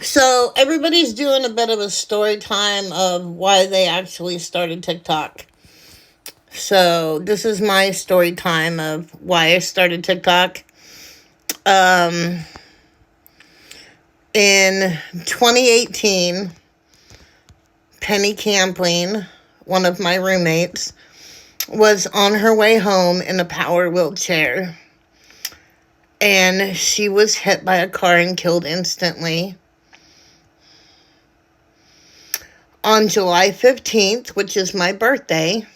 So everybody's doing a bit of a story time of why they actually started TikTok. So this is my story time of why I started TikTok. Um, in 2018, Penny Campling, one of my roommates, was on her way home in a power wheelchair. And she was hit by a car and killed instantly. On July 15th, which is my birthday,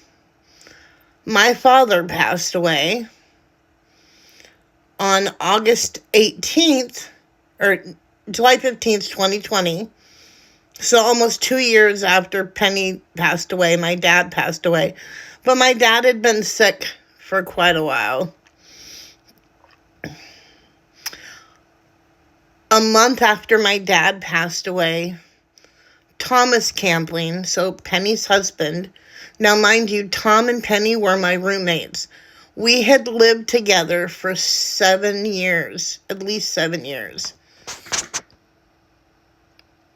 my father passed away. On August 18th, or July 15th, 2020, so almost 2 years after Penny passed away, my dad passed away. But my dad had been sick for quite a while. A month after my dad passed away, Thomas Campling, so Penny's husband. Now, mind you, Tom and Penny were my roommates. We had lived together for 7 years, at least 7 years.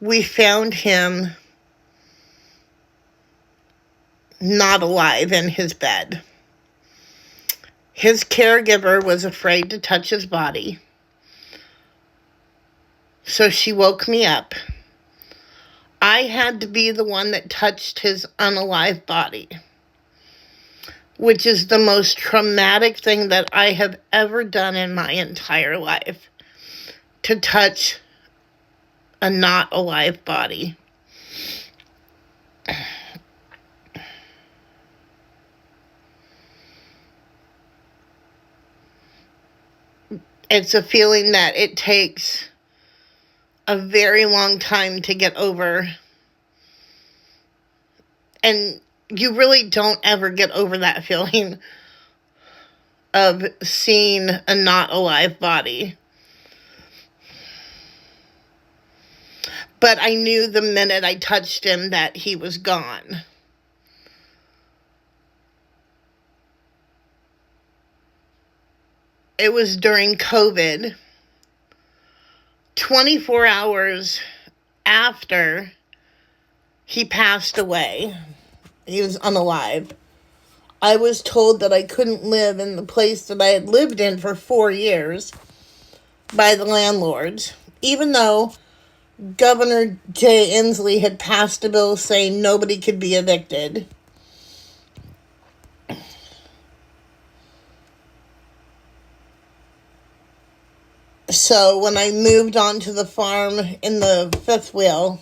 We found him not alive in his bed. His caregiver was afraid to touch his body. So she woke me up. I had to be the one that touched his unalive body, which is the most traumatic thing that I have ever done in my entire life, to touch a not alive body. It's a feeling that it takes a very long time to get over. And you really don't ever get over that feeling of seeing a not alive body. But I knew the minute I touched him that he was gone. It was during COVID. 24 hours after he passed away, he was unalive, I was told that I couldn't live in the place that I had lived in for 4 years by the landlords, even though Governor Jay Inslee had passed a bill saying nobody could be evicted. So when I moved onto the farm in the fifth wheel,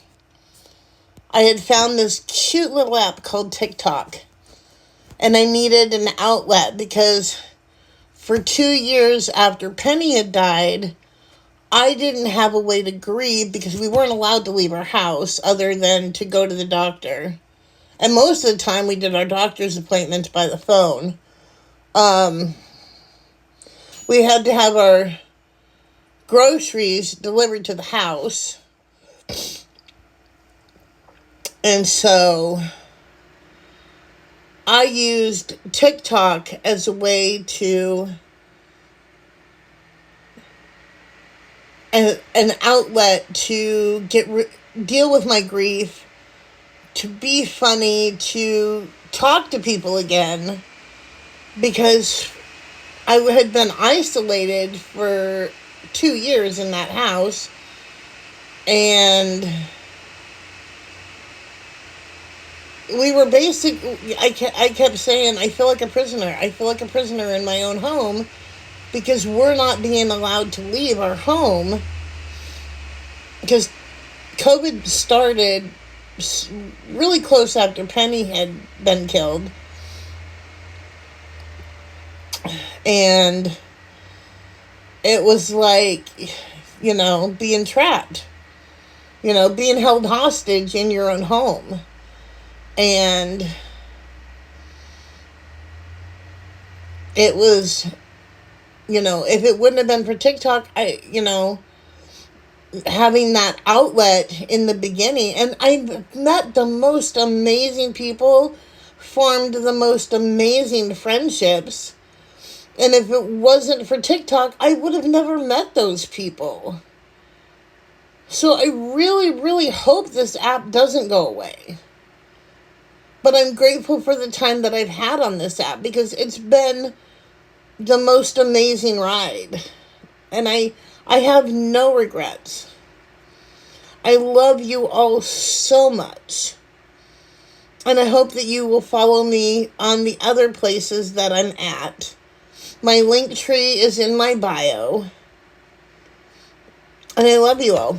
I had found this cute little app called TikTok. And I needed an outlet because for 2 years after Penny had died, I didn't have a way to grieve because we weren't allowed to leave our house other than to go to the doctor. And most of the time we did our doctor's appointments by the phone. We had to have our groceries delivered to the house. And so I used TikTok as a way to, an outlet to deal with my grief, to be funny, to talk to people again, because I had been isolated for 2 years in that house, and we were I kept saying, I feel like a prisoner. I feel like a prisoner in my own home because we're not being allowed to leave our home because COVID started really close after Penny had been killed. And it was like, being trapped, being held hostage in your own home. And it was, if it wouldn't have been for TikTok, having that outlet in the beginning, and I met the most amazing people, formed the most amazing friendships. And if it wasn't for TikTok, I would have never met those people. So I really, really hope this app doesn't go away. But I'm grateful for the time that I've had on this app because it's been the most amazing ride. And I have no regrets. I love you all so much. And I hope that you will follow me on the other places that I'm at. My link tree is in my bio. And I love you all.